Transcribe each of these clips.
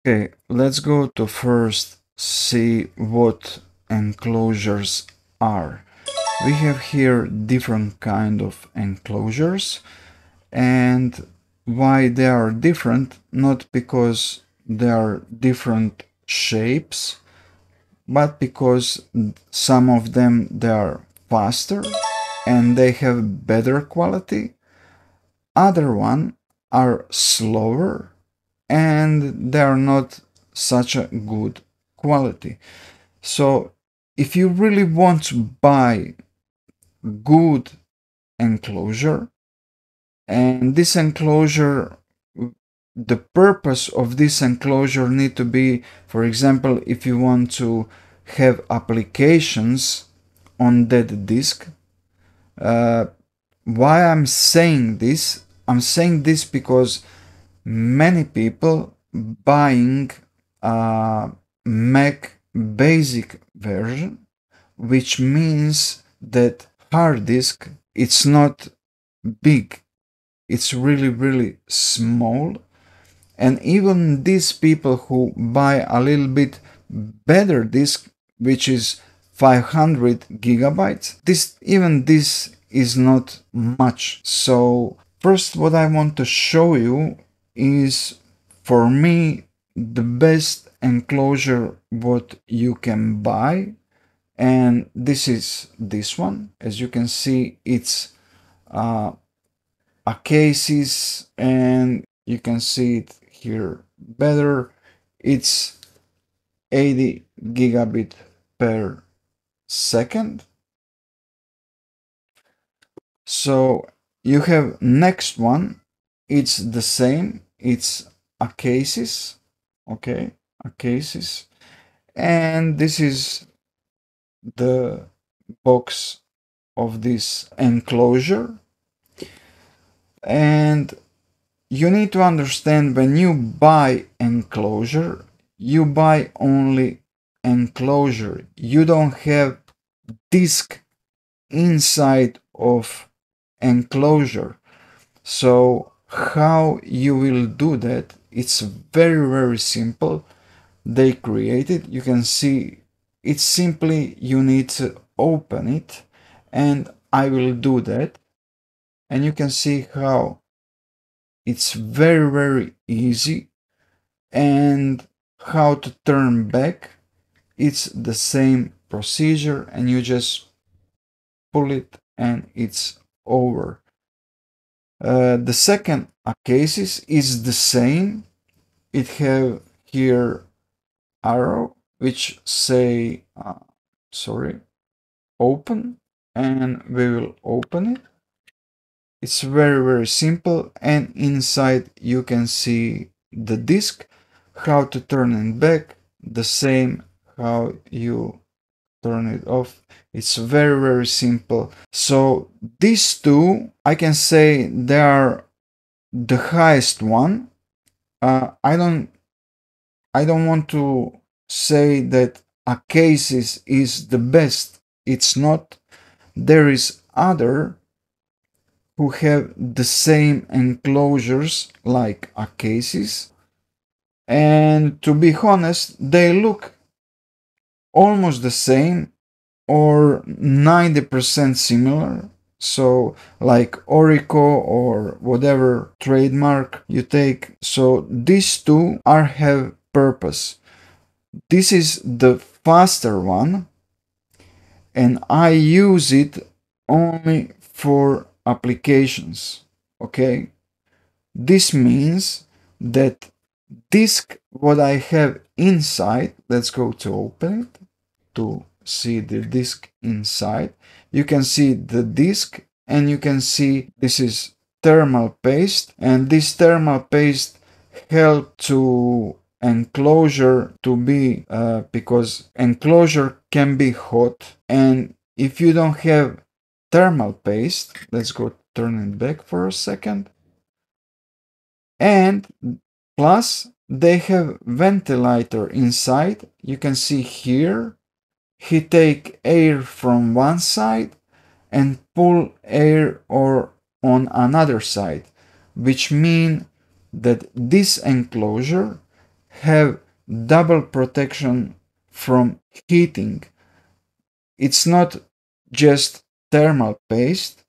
Okay, let's go to first see what enclosures are. We have here different kind of enclosures, and why they are different, not because they are different shapes, but because some of them they are faster and they have better quality. Other one are slower and they are not such a good quality. So if you really want to buy good enclosure, and this enclosure, the purpose of this enclosure need to be, for example, if you want to have applications on that disk. Why I'm saying this? I'm saying this because many people buying a Mac basic version, which means that hard disk it's not big, it's really small. And even these people who buy a little bit better disk, which is 500 gigabytes, this is not much. So first what I want to show you is, for me, the best enclosure what you can buy, and this is this one. As you can see, it's a cases, and you can see it here better. It's 80 gigabit per second. So you have next one, it's the same, it's a cases, okay, a cases, and this is the box of this enclosure. And you need to understand, when you buy enclosure, you buy only enclosure. You don't have disk inside of enclosure. So how you will do that? It's very simple. They create it. You can see it's simply you need to open it, and I will do that. And you can see how it's very easy, and how to turn back, it's the same procedure, and you just pull it and it's over. The second cases is the same. It have here arrow which say open, and we will open it. It's very simple, and inside you can see the disk, how to turn it back, the same how you turn it off. It's very simple. So these two, I can say they are the highest one. I don't want to say that a cases is the best. It's not. There is other who have the same enclosures like a cases, and to be honest, they look almost the same or 90% similar. So like Orico or whatever trademark you take. So these two are have purpose. This is the faster one, and I use it only for applications. Okay, this means that disk what I have inside, let's go to open it to see the disk inside. You can see the disk, and you can see this is thermal paste, and this thermal paste help to enclosure to be because enclosure can be hot, and if you don't have thermal paste, let's go turn it back for a second. And plus they have ventilator inside. You can see here he take air from one side and pull air or on another side, which mean that this enclosure have double protection from heating. It's not just thermal paste,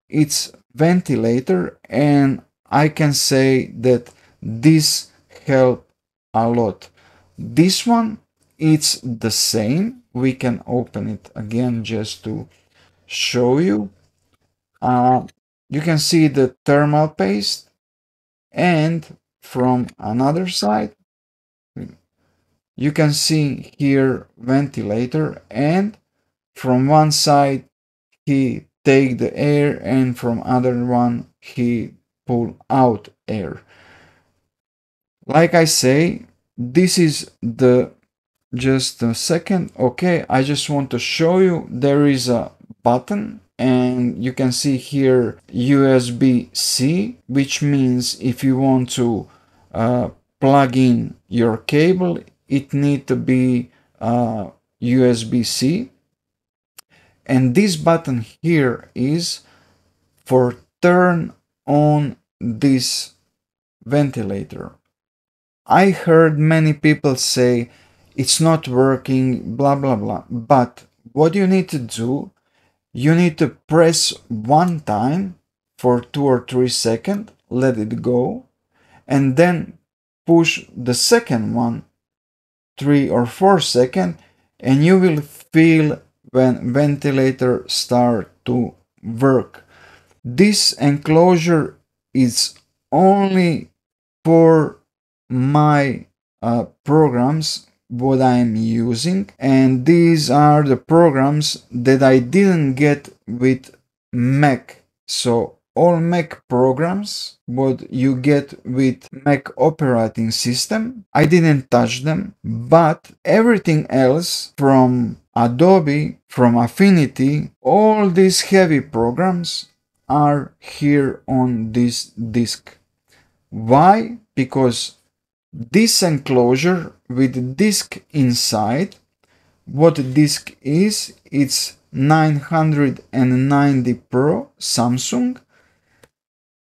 it's ventilator, and I can say that this help a lot. This one, it's the same. We can open it again just to show you. You can see the thermal paste, and from another side you can see here ventilator, and from one side he take the air and from other one he pull out air. Like I say, this is the, just a second, okay, I just want to show you there is a button, and you can see here USB-C, which means if you want to plug in your cable, it need to be USB-C. And this button here is for turn on this ventilator. I heard many people say it's not working, blah blah blah, but what you need to do, you need to press one time for 2 or 3 seconds, let it go, and then push the second one 3 or 4 seconds, and you will feel when ventilator start to work. This enclosure is only for my programs what I'm using, and these are the programs that I didn't get with Mac. So all Mac programs what you get with Mac operating system, I didn't touch them, but everything else from Adobe, from Affinity, all these heavy programs are here on this disk. Why? Because this enclosure with disk inside, what disk is, it's 990 Pro Samsung.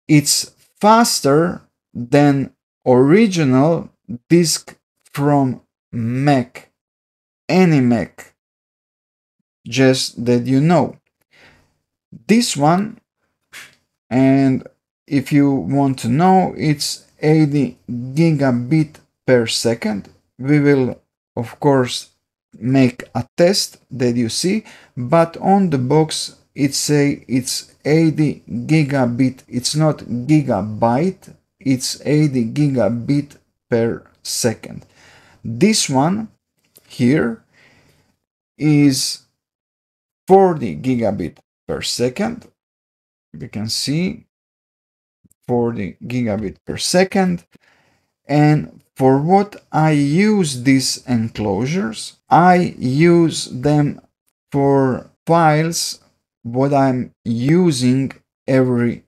It's faster than original disk from Mac, any Mac, just that you know. This one, and if you want to know, it's 80 gigabit per second. We will of course make a test that you see, but on the box it say it's 80 gigabit, it's not gigabyte, it's 80 gigabit per second. This one here is 40 gigabit per second. You can see 40 gigabit per second. And for what I use these enclosures, I use them for files what I'm using every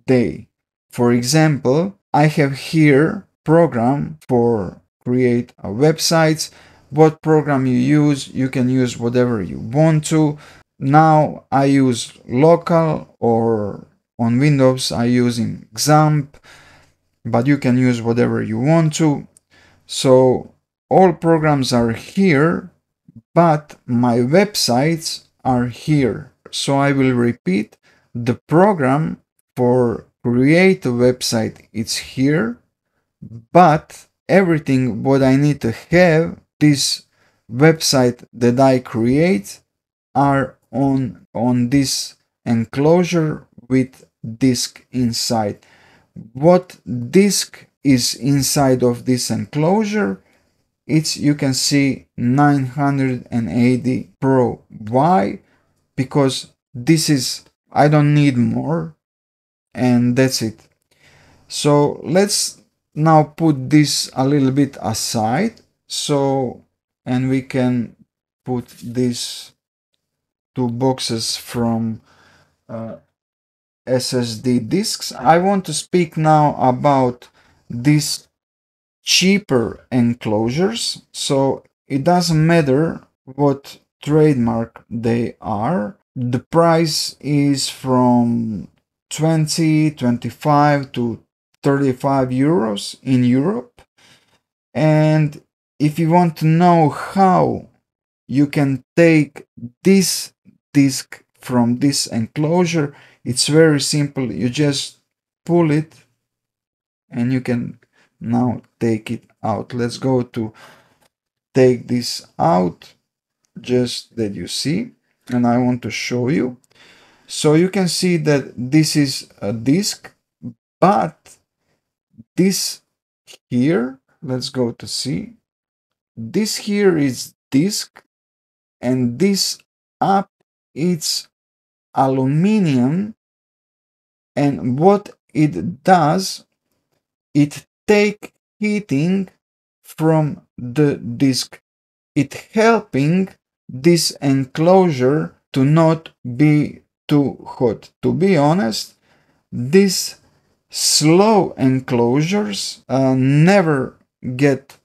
day. For example, I have here program for create a websites. What program you use, you can use whatever you want to. Now I use local, or on Windows I using XAMPP, but you can use whatever you want to. So all programs are here, but my websites are here. So I will repeat, the program for create a website, it's here, but everything what I need to have this website that I create are on this enclosure with disk inside. What disk is inside of this enclosure? It's, you can see, 980 Pro. Why? Because this is, I don't need more, and that's it. So let's now put this a little bit aside, so, and we can put these two boxes from SSD disks. I want to speak now about these cheaper enclosures. So it doesn't matter what trademark they are. The price is from 20, 25 to 35 euros in Europe. And if you want to know how you can take this disk from this enclosure, it's very simple. You just pull it and you can now take it out. Let's go to take this out, just that you see, and I want to show you. So you can see that this is a disk, but this here, let's go to see, this here is disk, and this up it's aluminum, and what it does, it take heating from the disk. It helping this enclosure to not be too hot. To be honest, these slow enclosures never get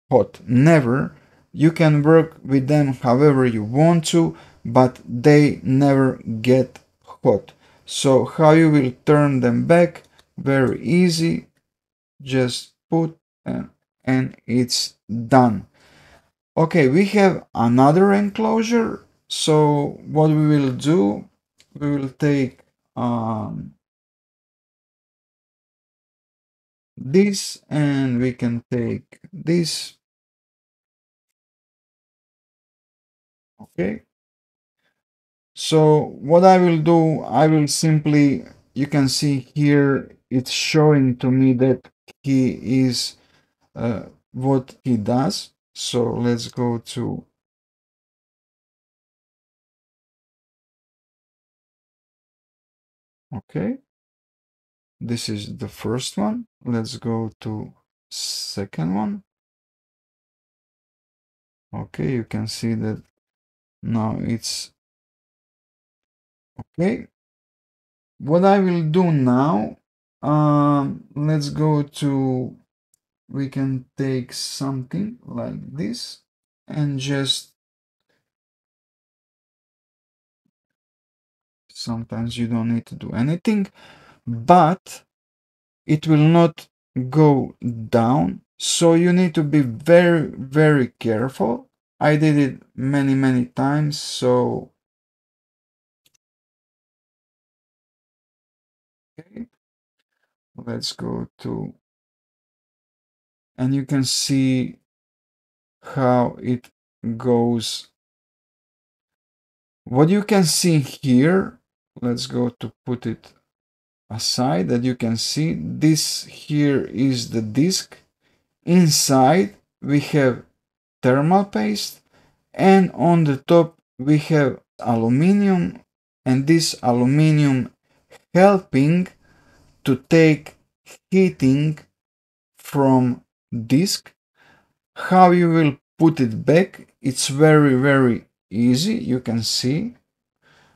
hot, never. You can work with them however you want to, but they never get hot. So how you will turn them back? Very easy. Just put and it's done. Okay, we have another enclosure. So what we will do, we will take this, and we can take this. Okay. So what I will do, I will simply, you can see here, it's showing to me that he is what he does. So let's go to, okay, this is the first one. Let's go to second one. Okay, you can see that now it's okay. What I will do now, let's go to, we can take something like this and just, sometimes you don't need to do anything, but it will not go down. So you need to be very, very careful. I did it many, many times. So, okay, let's go to, and you can see how it goes. What you can see here, let's go to put it aside, that you can see this here is the disk. Inside we have thermal paste, and on the top we have aluminum, and this aluminum helping to take heating from disk. How you will put it back, it's very, very easy, you can see.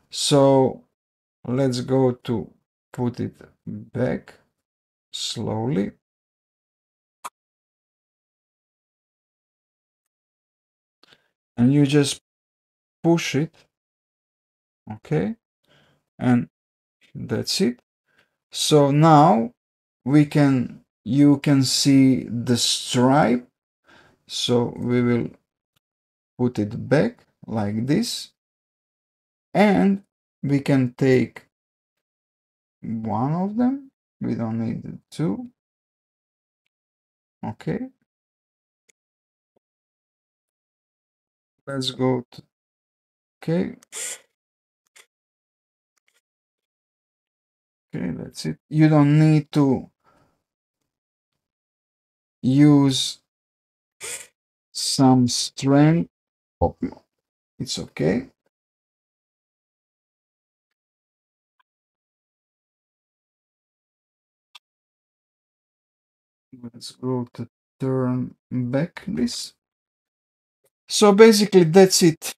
So let's go to put it back slowly. And you just push it, okay? And that's it. So now you can see the stripe. So we will put it back like this. And we can take one of them. We don't need two. Okay. Let's go to, okay. Okay, that's it. You don't need to use some strength. It's okay. Let's go to turn back this. So basically that's it.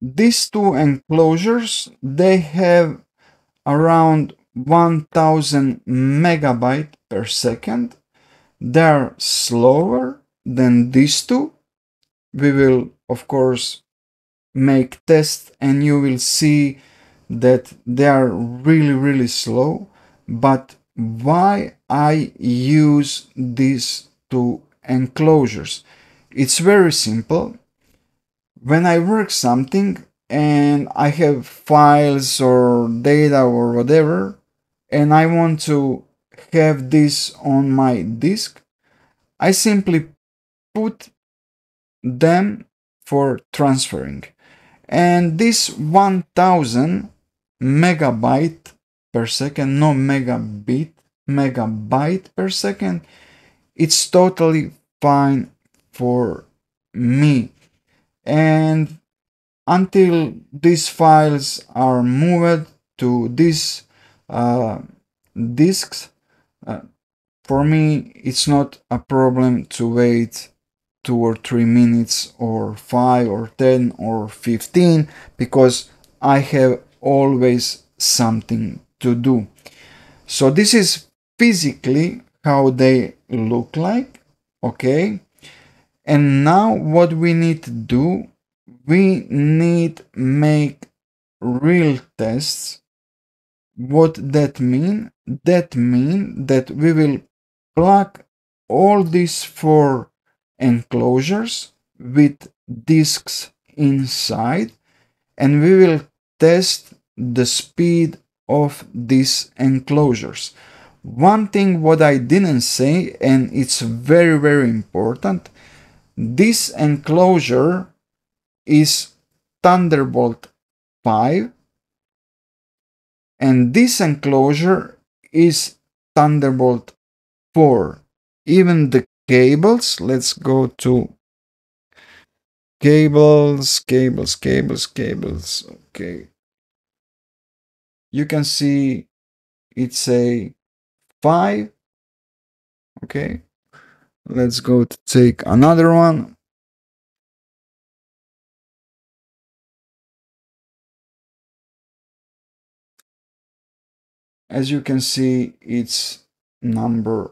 These two enclosures, they have around 1000 megabyte per second. They're slower than these two. We will, of course, make tests and you will see that they are really, really slow. But why I use these two enclosures. It's very simple. When I work something and I have files or data or whatever, and I want to have this on my disk, I simply put them for transferring. And this 1000 megabyte per second, no megabit, megabyte per second, it's totally fine for me. And until these files are moved to these disks, for me it's not a problem to wait 2 or 3 minutes or 5 or 10 or 15, because I have always something to do. So this is physically how they look like. Okay, and now what we need to do, we need make real tests. What that mean? That mean that we will plug all these 4 enclosures with disks inside, and we will test the speed of these enclosures. One thing what I didn't say, and it's very important, this enclosure is Thunderbolt 5, and this enclosure is Thunderbolt 4. Even the cables, let's go to cables. Okay, you can see it's a 5. Okay, let's go to take another one. As you can see, it's number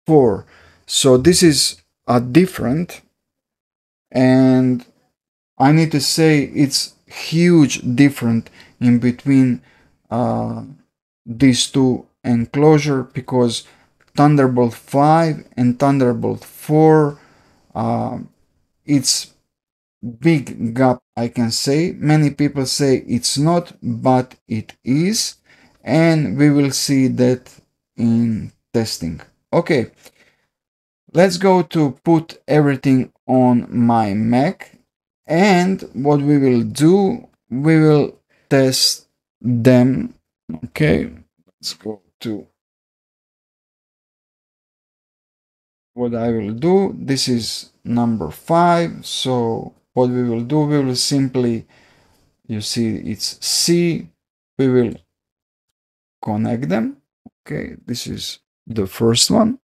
4. So this is a different, and I need to say it's huge different in between these 2 enclosure, because Thunderbolt 5 and Thunderbolt 4, it's big gap, I can say. Many people say it's not, but it is, and we will see that in testing. Okay, let's go to put everything on my Mac, and what we will do, we will test them. Okay, let's go to what I will do. This is number 5. So what we will do, we will simply, you see it's C, we will connect them. Okay, this is the first one.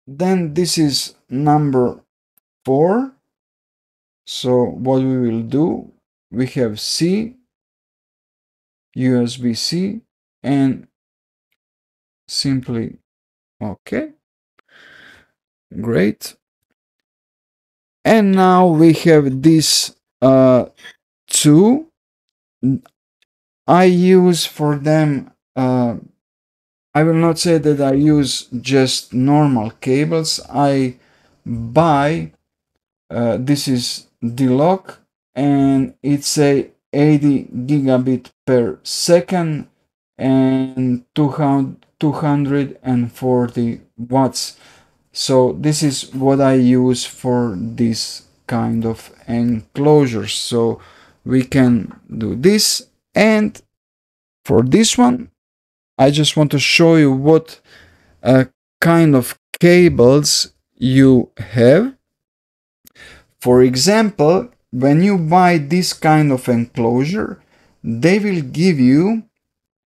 Then this is number 4. So what we will do, we have C, USB-C, and simply, okay, great. And now we have these 2. I use for them, I will not say that I use just normal cables. I buy, this is D-Lock, and it's a 80 gigabit per second and 240 watts. So this is what I use for this kind of enclosures. So we can do this, and for this one I just want to show you what kind of cables you have. For example, when you buy this kind of enclosure, they will give you,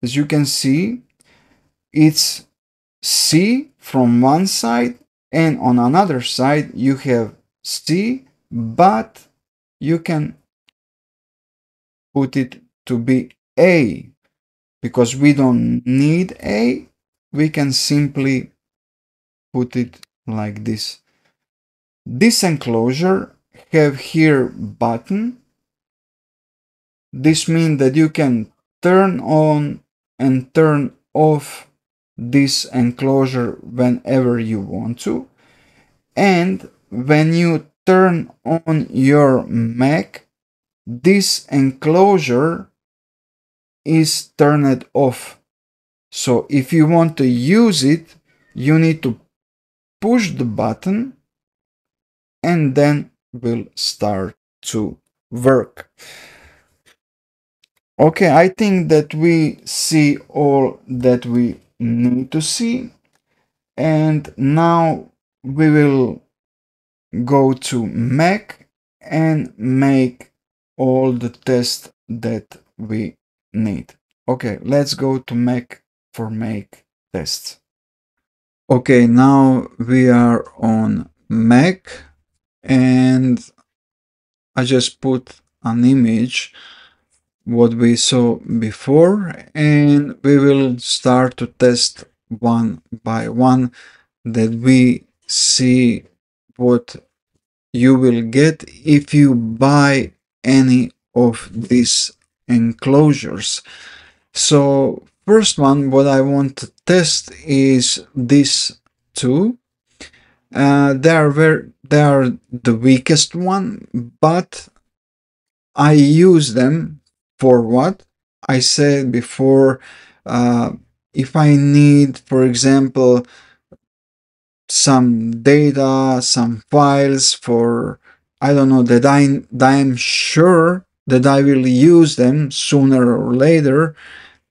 as you can see, it's C from one side, and on another side you have C, but you can put it to be A, because we don't need A, we can simply put it like this. This enclosure have here button. This means that you can turn on and turn off this enclosure whenever you want to. And when you turn on your Mac, this enclosure is turned off. So if you want to use it, you need to push the button and then will start to work. Okay, I think that we see all that we need to see. And now we will go to Mac and make all the tests that we need. Okay, let's go to Mac for make tests. Okay, now we are on Mac and I just put an image what we saw before, and we will start to test one by one that we see what you will get if you buy any of these enclosures. So first one, what I want to test is these two. They are the weakest one, but I use them for what? I said before, if I need, for example, some data, some files for, I don't know, that I'm sure that I will use them sooner or later,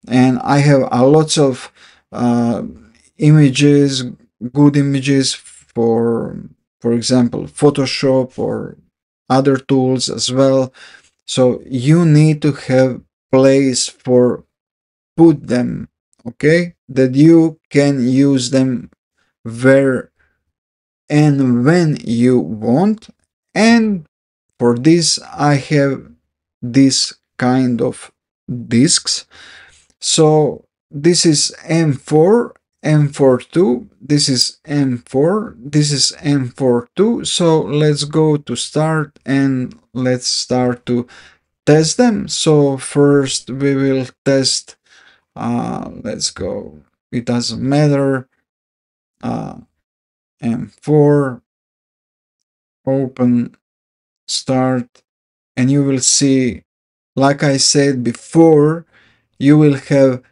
and I have a lots of images, good images for example, Photoshop or other tools as well. So you need to have place for put them, okay, that you can use them where and when you want. And for this I have this kind of disks. So this is M4, M42, this is M4, this is M42. So let's go to start and let's start to test them. So first we will test, let's go, it doesn't matter, M4, open, start, and you will see, like I said before, you will have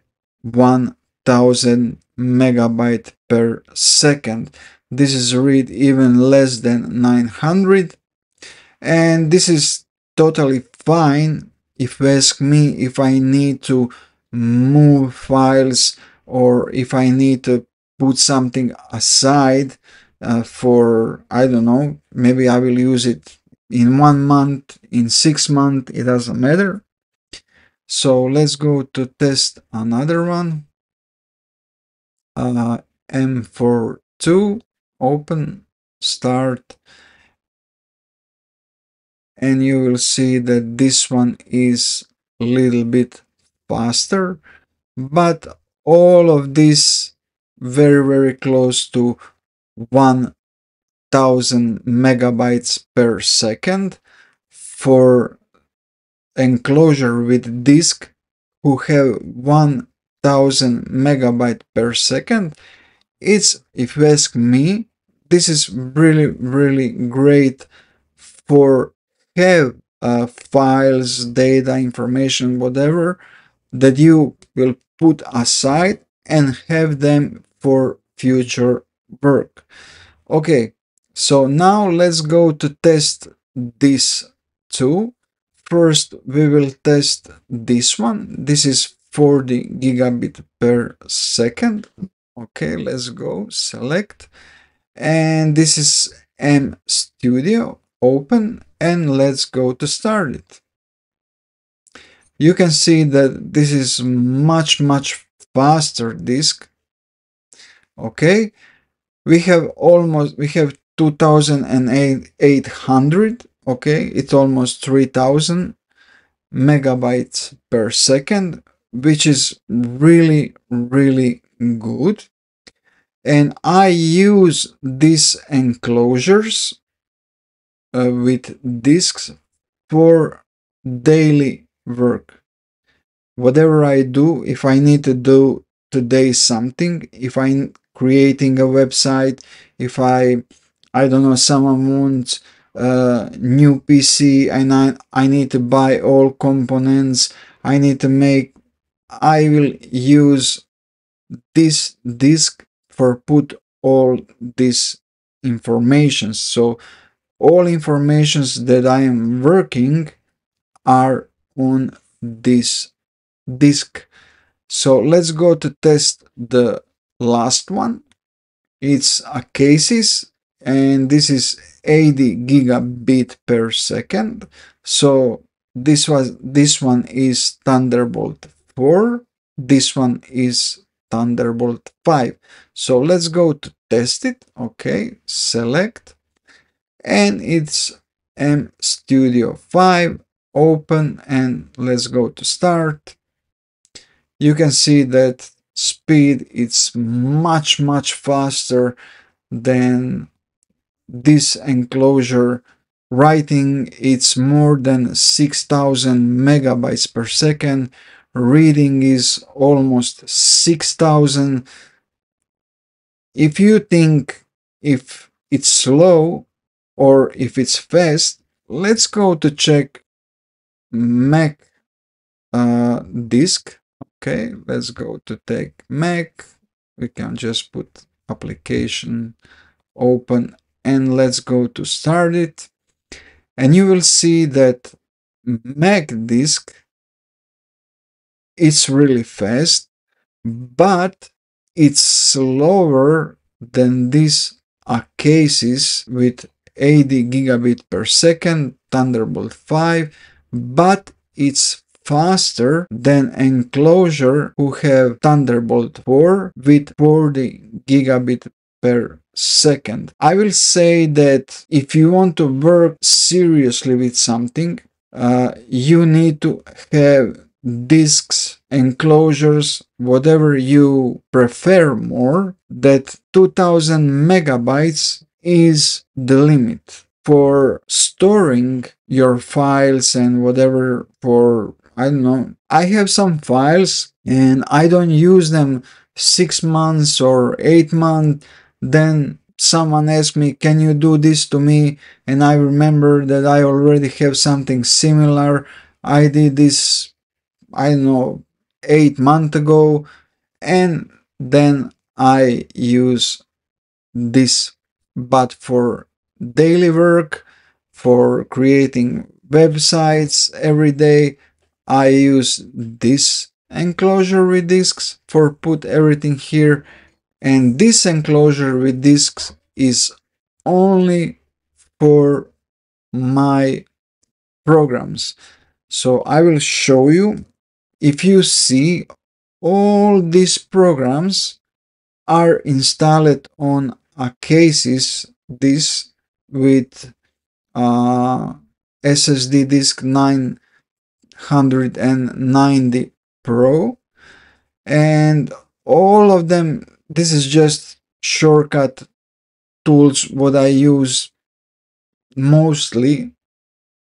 1000 megabyte per second. This is read even less than 900, and this is totally fine. If you ask me, if I need to move files or if I need to put something aside for, I don't know, maybe I will use it in 1 month, in 6 months, it doesn't matter. So let's go to test another one. M42, open, start, and you will see that this one is a little bit faster, but all of this very close to 1000 megabytes per second for enclosure with disk who have 1000 megabyte per second. It's, if you ask me, this is really great for have files, data, information, whatever that you will put aside and have them for future work. Okay, so now let's go to test this two. First, we will test this one. This is 40 gigabit per second. Okay, let's go, select. And this is MStudio, open, and let's go to start it. You can see that this is much faster disk. Okay, we have 2800. Okay, it's almost 3000 megabytes per second, which is really good. And I use these enclosures with disks for daily work. whatever I do, if I need to do today something, if I'm creating a website, if I don't know, someone wants a new PC and I need to buy all components, I need to make, I will use this disk for put all this information. So all informations that I am working are on this disk. So let's go to test the last one. It's a cases, and this is 80 gigabit per second. So this one is Thunderbolt 4. This one is Thunderbolt 5. So let's go to test it. Okay, select, and it's M Studio 5. Open, and let's go to start. You can see that speed it's much faster than this enclosure. Writing it's more than 6000 megabytes per second. Reading is almost 6000. If you think if it's slow or if it's fast, let's go to check Mac disk. Okay, let's go to take Mac. We can just put application, open, and let's go to start it. And you will see that Mac disk is really fast, but it's slower than these cases with 80 gigabit per second Thunderbolt 5, but it's faster than enclosure who have Thunderbolt 4 with 40 gigabit per second. I will say that if you want to work seriously with something, you need to have disks, enclosures, whatever you prefer more, that 2000 megabytes is the limit for storing your files and whatever. For, I don't know, I have some files and I don't use them 6 months or 8 months. Then someone asks me, can you do this to me? And I remember that I already have something similar. I did this, I don't know, 8 months ago, and then I use this. But for daily work, for creating websites every day, I use this enclosure with disks for put everything here, and this enclosure with disks is only for my programs. So I will show you. If you see, all these programs are installed on a cases this with SSD disk 990 Pro, and all of them, this is just shortcut tools what I use mostly,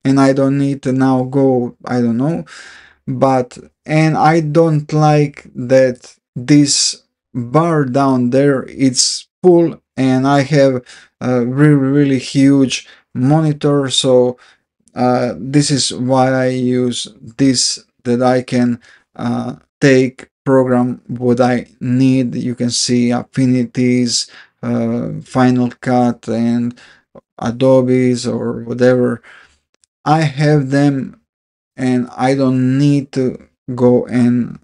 and I don't need to now go, I don't know, but, and I don't like that this bar down there it's full, and I have a really huge monitor. So this is why I use this, that I can take program what I need. You can see affinities, Final Cut, and Adobe's or whatever. I have them, and I don't need to go and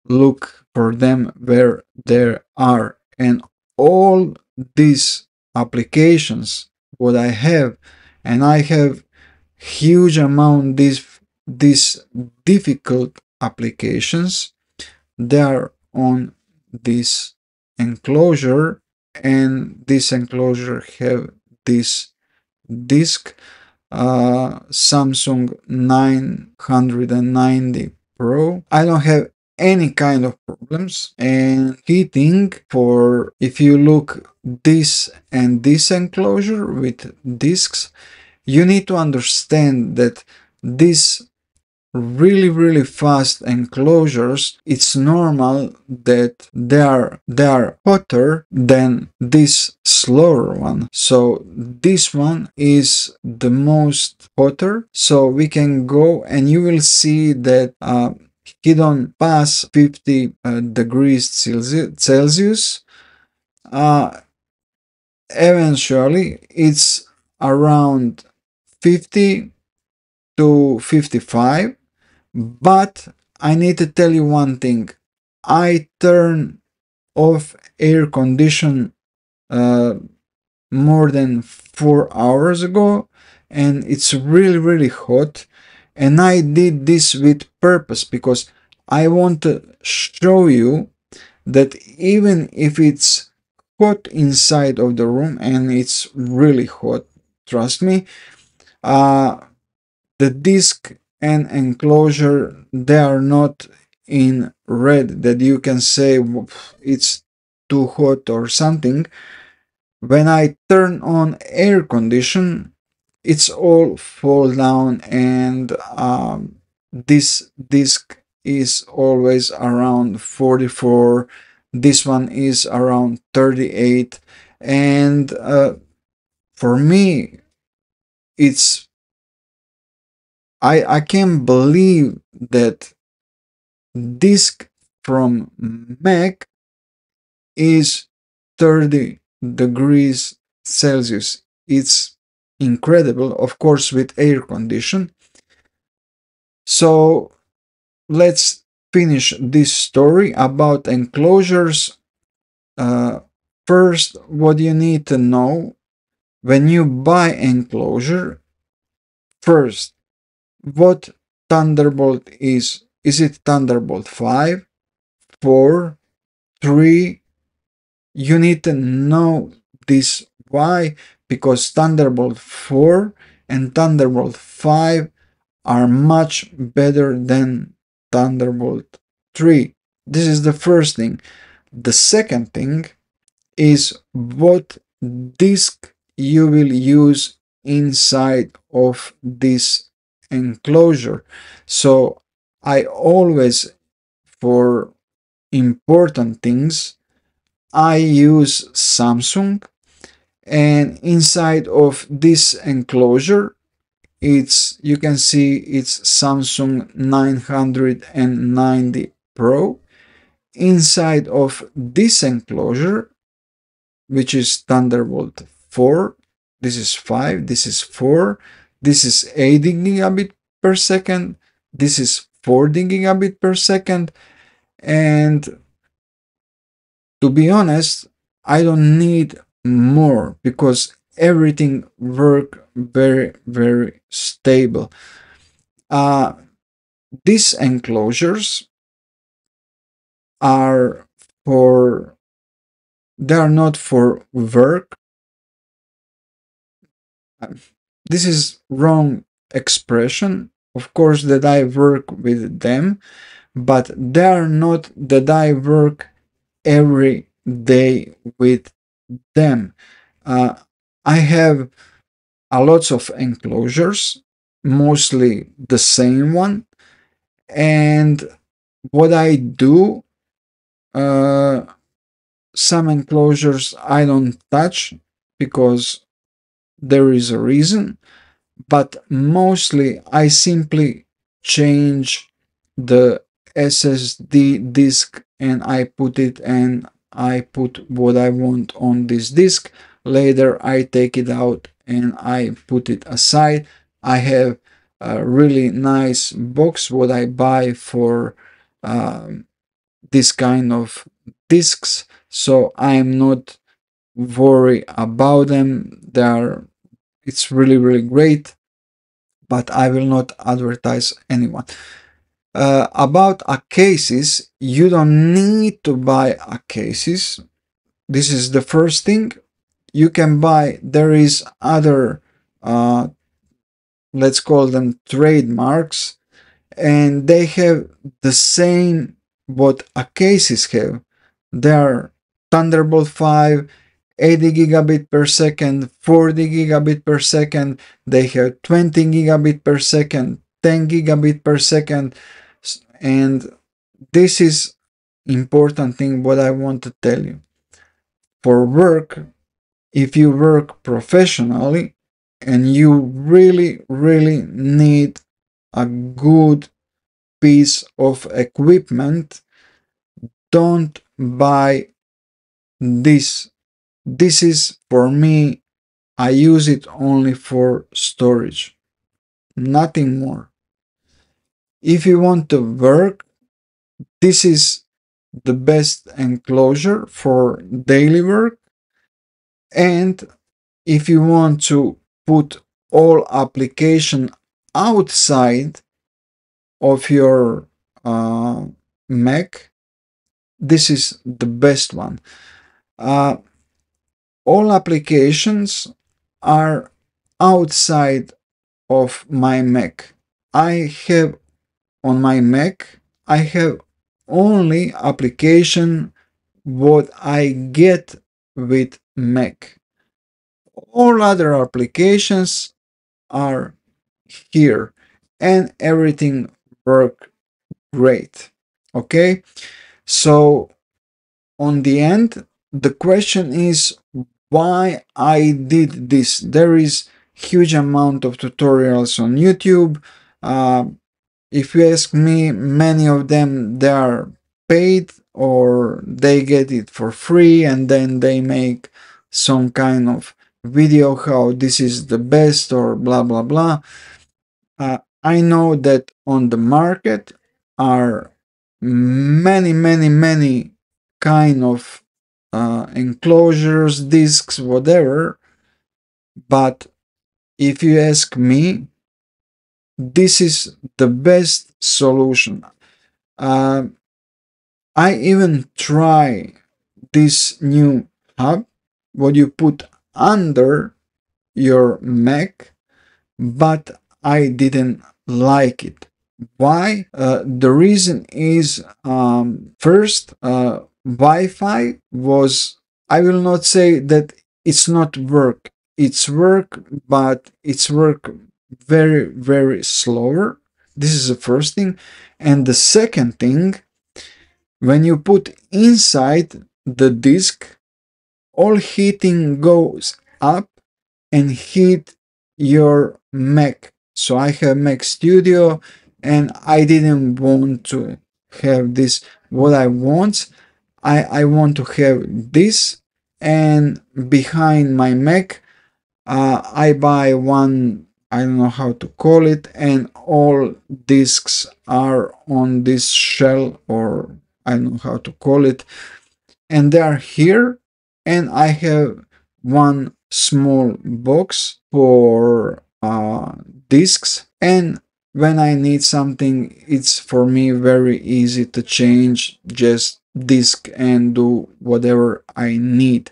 look for them where there are. And all these applications what I have, and I have huge amount these difficult applications, they are on this enclosure, and this enclosure have this disk, Samsung 990 Pro. I don't have any kind of problems. And heating, for if you look this and this enclosure with disks, you need to understand that this really fast enclosures, it's normal that they are hotter than this slower one. So this one is the most hotter. So we can go and you will see that he don't pass 50 degrees Celsius. Eventually it's around 50 to 55. But I need to tell you one thing. I turn off air condition more than 4 hours ago, and it's really hot. And I did this with purpose because I want to show you that even if it's hot inside of the room, and it's really hot, trust me, the disc and enclosure, they are not in red that you can say it's too hot or something. When I turn on air condition, it's all fall down, and this disc is always around 44. This one is around 38, and for me it's I can't believe that disk from Mac is 30 degrees Celsius. It's incredible, of course, with air condition. So let's finish this story about enclosures. First, what you need to know when you buy enclosure, first, what Thunderbolt is. Is it Thunderbolt 5, 4, 3? You need to know this. Why? Because Thunderbolt 4 and Thunderbolt 5 are much better than Thunderbolt 3. This is the first thing. The second thing is what disk you will use inside of this enclosure. So I always, for important things, I use Samsung, and inside of this enclosure, you can see it's Samsung 990 Pro. Inside of this enclosure, which is Thunderbolt 4, this is 5, this is 4, this is 80 gigabit per second, this is 40 gigabit per second, and to be honest, I don't need more because everything work very stable. These enclosures are they are not for work. This is wrong expression. Of course that I work with them, but they are not that I work every day with them. I have a lots of enclosures, mostly the same one, and what I do, some enclosures I don't touch because there is a reason, but mostly I simply change the SSD disk and I put what I want on this disk. Later I take it out and I put it aside. I have a really nice box what I buy for this kind of discs, so I'm not worried about them. It's really great, but I will not advertise anyone. About a cases, you don't need to buy a cases. This is the first thing. You can buy, there is other, let's call them trademarks, and they have the same what a cases have. They are Thunderbolt 5, 80 gigabit per second, 40 gigabit per second. They have 20 gigabit per second, 10 gigabit per second. And this is important thing what I want to tell you. For work, if you work professionally and you really need a good piece of equipment, don't buy this. This is for me, I use it only for storage, nothing more. If you want to work, this is the best enclosure for daily work. And if you want to put all application outside of your Mac, this is the best one. All applications are outside of my Mac. I have on my Mac, I have only application what I get with Mac. All other applications are here and everything work great. Okay, so on the end, the question is why I did this. There is huge amount of tutorials on YouTube. If you ask me, many of them they are paid or they get it for free and then they make some kind of video how this is the best or blah blah blah. I know that on the market are many kind of enclosures, discs, whatever. But if you ask me, this is the best solution. I even try this new hub, what you put under your Mac, but I didn't like it. Why? The reason is first, Wi-Fi was, I will not say that it's not work. It's work, but it's work very slower. This is the first thing. And the second thing, when you put inside the disk, all heating goes up and heat your Mac. So I have Mac Studio and I didn't want to have this. What I want, I want to have this, and behind my Mac, I buy one, I don't know how to call it, and all disks are on this shell, or I don't know how to call it, and they are here, and I have one small box for discs, and when I need something, it's for me very easy to change just disk and do whatever I need.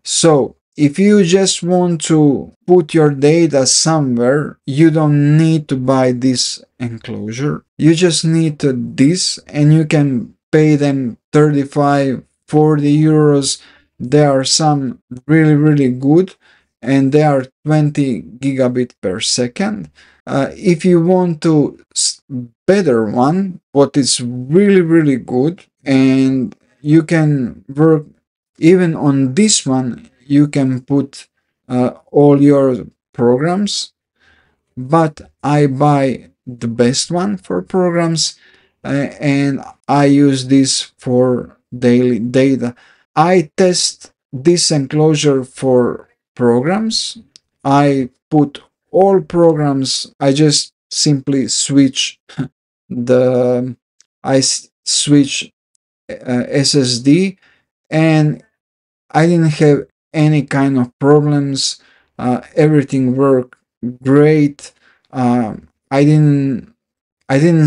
So if you just want to put your data somewhere, you don't need to buy this enclosure. You just need this, and you can pay them 35, 40 euros. There are some really good, and they are 20 gigabit per second. If you want to better one, what is really good, and you can work even on this one, you can put all your programs, but I buy the best one for programs, and I use this for daily data. I test this enclosure for programs. I put all programs, I just simply switch the I switch SSD, and I didn't have any kind of problems. Everything worked great. I didn't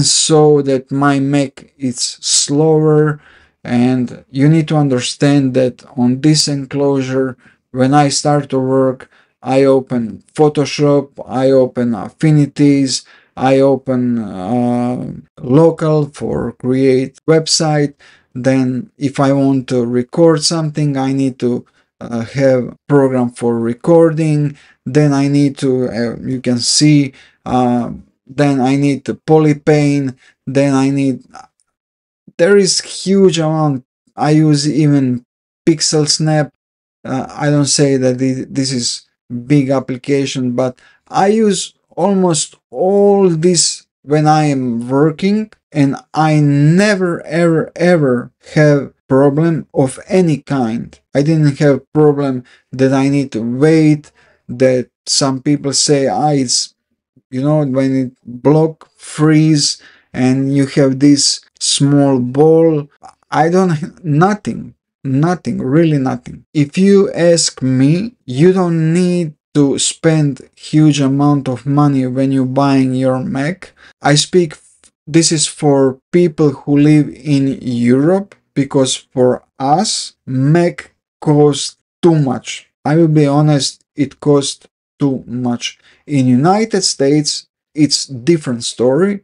saw that my Mac is slower, and you need to understand that on this enclosure, when I start to work, I open Photoshop, I open Affinities, I open local for create website. Then if I want to record something, I need to have program for recording. Then I need to, you can see, then I need the polypane, then I need, there is huge amount. I use even Pixel Snap. I don't say that this is big application, but I use almost all this when I am working, and I never ever have problem of any kind. I didn't have problem that I need to wait, that some people say, it's, when it block freeze and you have this small ball. I don't, nothing, really nothing. If you ask me, you don't need to spend huge amount of money when you buying your Mac. I speak, this is for people who live in Europe, because for us Mac costs too much. I will be honest, it costs too much. In United States, it's different story,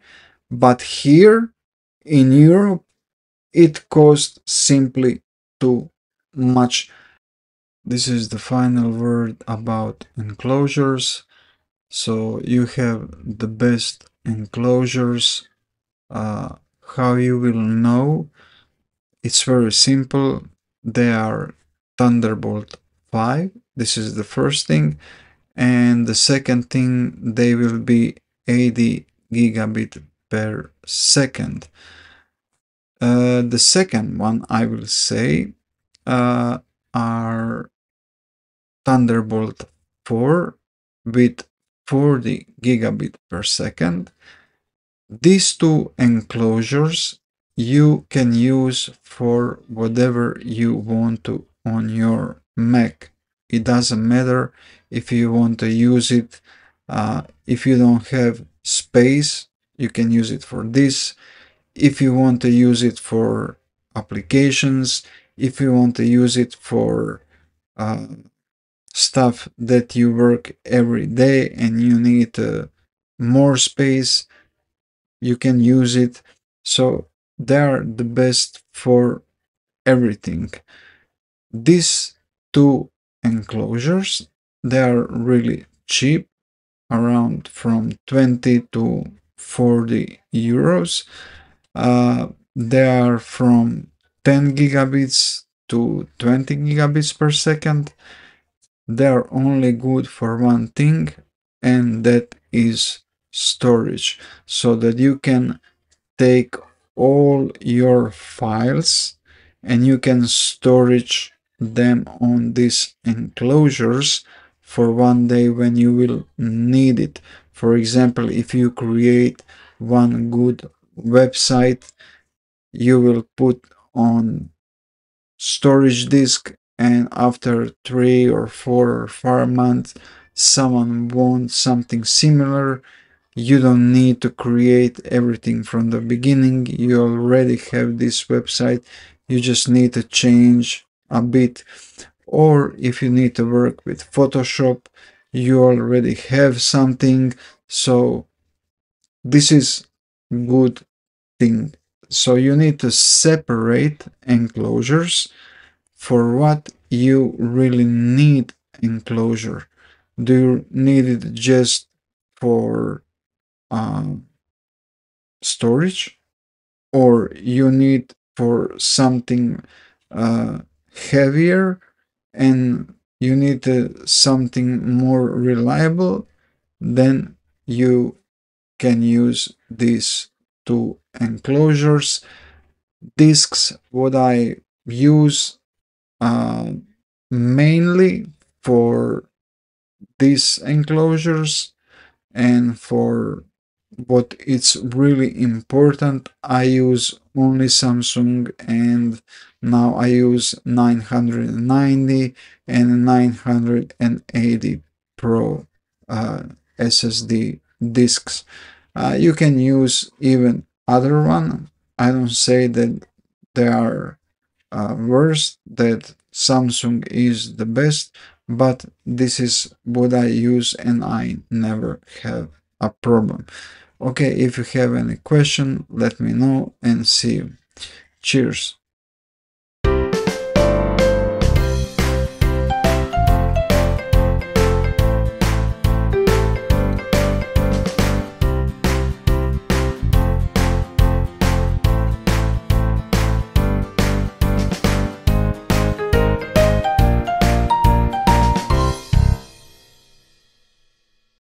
but here in Europe, it costs simply too much. This is the final word about enclosures. So you have the best enclosures. How you will know? It's very simple. They are Thunderbolt 5. This is the first thing. And the second thing, they will be 80 gigabit per second. The second one, I will say, are Thunderbolt 4 with 40 gigabit per second. These two enclosures you can use for whatever you want to on your Mac. It doesn't matter if you want to use it. If you don't have space, you can use it for this. If you want to use it for applications, if you want to use it for stuff that you work every day and you need more space, you can use it. So they are the best for everything. These two enclosures, they are really cheap, around from 20 to 40 euros. They are from 10 gigabits to 20 gigabits per second. They are only good for one thing, and that is storage, so that you can take all your files and you can storage them on these enclosures for one day when you will need it. For example, if you create one good website, you will put on storage disk, and after 3 or 4 or 5 months someone wants something similar, you don't need to create everything from the beginning. You already have this website, you just need to change a bit. Or if you need to work with Photoshop, you already have something. So this is good thing. So you need to separate enclosures for what you really need enclosure. Do you need it just for storage, or you need for something heavier and you need something more reliable? Then you can use these two enclosures. Discs, what I use mainly for these enclosures, and for what it's really important, I use only Samsung, and now I use 990 and 980 Pro SSD discs. You can use even other one. I don't say that they are worse, that Samsung is the best, but this is what I use and I never have a problem. Okay, if you have any question, let me know, and see you. Cheers.